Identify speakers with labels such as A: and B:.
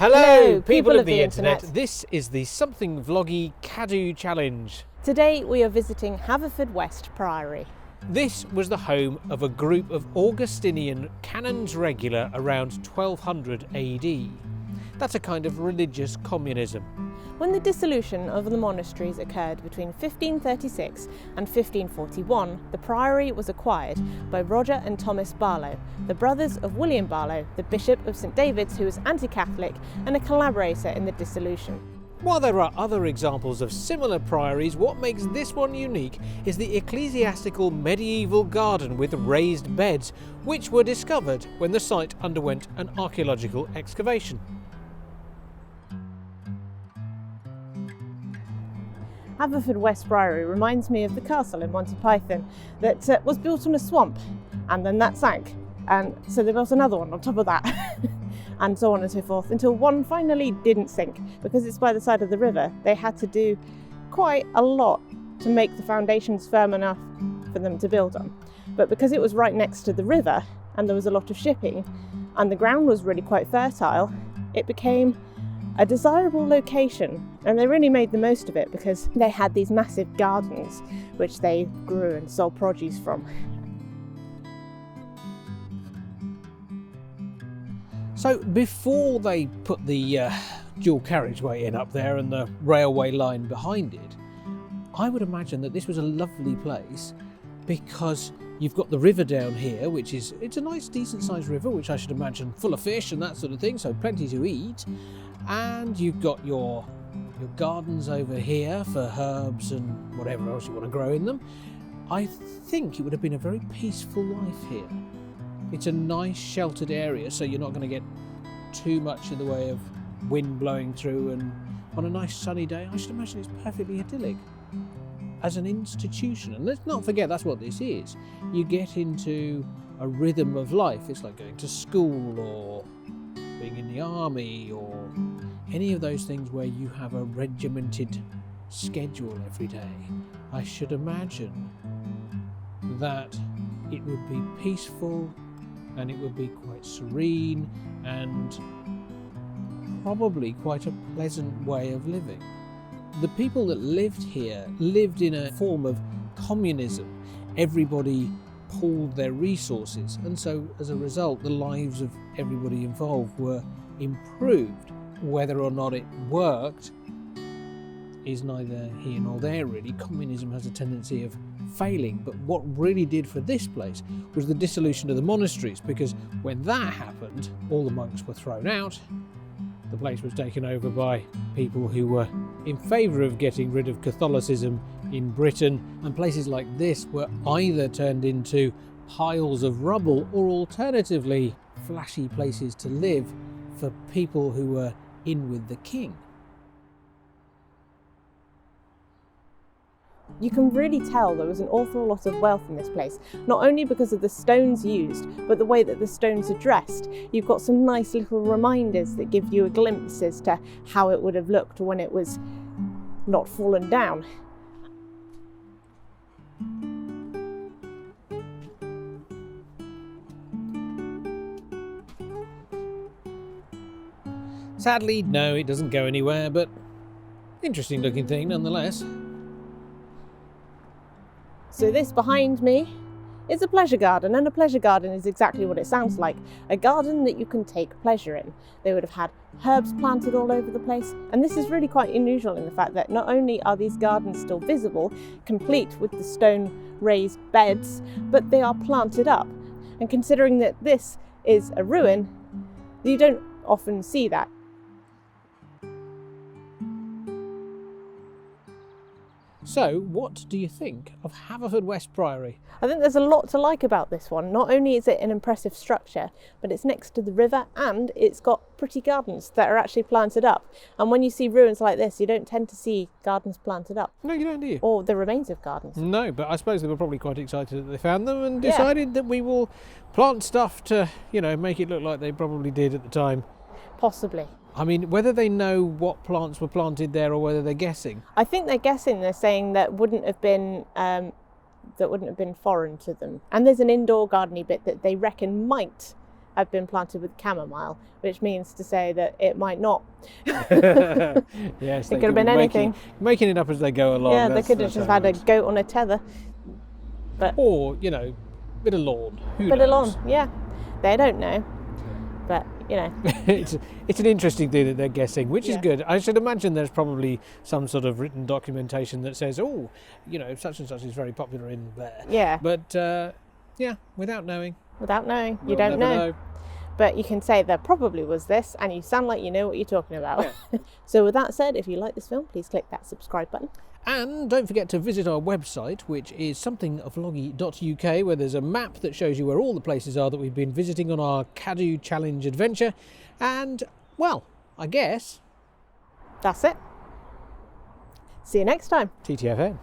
A: Hello, people of the internet. This is the Something Vloggy Cadw Challenge.
B: Today we are visiting Haverfordwest Priory.
A: This was the home of a group of Augustinian canons regular around 1200 AD. That's a kind of religious communism.
B: When the dissolution of the monasteries occurred between 1536 and 1541, the priory was acquired by Roger and Thomas Barlow, the brothers of William Barlow, the Bishop of St David's, who was anti-Catholic and a collaborator in the dissolution.
A: While there are other examples of similar priories, what makes this one unique is the ecclesiastical medieval garden with raised beds, which were discovered when the site underwent an archaeological excavation.
B: Haverfordwest Priory reminds me of the castle in Monty Python that was built on a swamp and then that sank, and so they built another one on top of that and so on and so forth until one finally didn't sink. Because it's by the side of the river, they had to do quite a lot to make the foundations firm enough for them to build on. But because it was right next to the river and there was a lot of shipping and the ground was really quite fertile, it became a desirable location, and they really made the most of it because they had these massive gardens which they grew and sold produce from.
A: So before they put the dual carriageway in up there and the railway line behind it, I would imagine that this was a lovely place because you've got the river down here, it's a nice decent sized river, which I should imagine full of fish and that sort of thing, so plenty to eat. And you've got your gardens over here for herbs and whatever else you want to grow in them. I think it would have been a very peaceful life here. It's a nice sheltered area, so you're not going to get too much in the way of wind blowing through, and on a nice sunny day I should imagine it's perfectly idyllic as an institution. And let's not forget that's what this is. You get into a rhythm of life. It's like going to school or being in the army or any of those things where you have a regimented schedule every day. I should imagine that it would be peaceful and it would be quite serene and probably quite a pleasant way of living. The people that lived here lived in a form of communism. Everybody pooled their resources, and so as a result the lives of everybody involved were improved. Whether or not it worked is neither here nor there really. Communism has a tendency of failing, but what really did for this place was the dissolution of the monasteries, because when that happened all the monks were thrown out. The place was taken over by people who were in favour of getting rid of Catholicism in Britain, and places like this were either turned into piles of rubble or alternatively flashy places to live for people who were in with the king.
B: You can really tell there was an awful lot of wealth in this place, not only because of the stones used, but the way that the stones are dressed. You've got some nice little reminders that give you a glimpse as to how it would have looked when it was not fallen down.
A: Sadly, no, it doesn't go anywhere, but interesting looking thing nonetheless.
B: So this behind me is a pleasure garden, and a pleasure garden is exactly what it sounds like. A garden that you can take pleasure in. They would have had herbs planted all over the place, and this is really quite unusual in the fact that not only are these gardens still visible, complete with the stone raised beds, but they are planted up. And considering that this is a ruin, you don't often see that.
A: So, what do you think of Haverfordwest Priory?
B: I think there's a lot to like about this one. Not only is it an impressive structure, but it's next to the river and it's got pretty gardens that are actually planted up. And when you see ruins like this, you don't tend to see gardens planted up.
A: No, you don't, do you?
B: Or the remains of gardens.
A: No, but I suppose they were probably quite excited that they found them and decided that we will plant stuff to, make it look like they probably did at the time.
B: Possibly.
A: I mean, whether they know what plants were planted there or whether they're guessing.
B: I think they're guessing. They're saying that wouldn't have been foreign to them. And there's an indoor gardeny bit that they reckon might have been planted with chamomile, which means to say that it might not.
A: Yes,
B: it could have been anything.
A: Making it up as they go along.
B: Yeah, they could have just had a goat on a tether. But
A: or, you know, bit of lawn. Who
B: bit of
A: knows?
B: lawn, yeah. They don't know. But, you know.
A: It's an interesting thing that they're guessing, which is good. I should imagine there's probably some sort of written documentation that says, oh, you know, such and such is very popular in there.
B: Yeah.
A: But, yeah, without knowing.
B: Without knowing. You
A: We'll
B: don't
A: never
B: know. But you can say there probably was this, and you sound like you know what you're talking about.
A: Yeah.
B: So with that said, if you like this film, please click that subscribe button.
A: And don't forget to visit our website, which is somethingofloggy.uk, where there's a map that shows you where all the places are that we've been visiting on our Cadw Challenge adventure. And, well, I guess...
B: That's it. See you next time.
A: TTFN.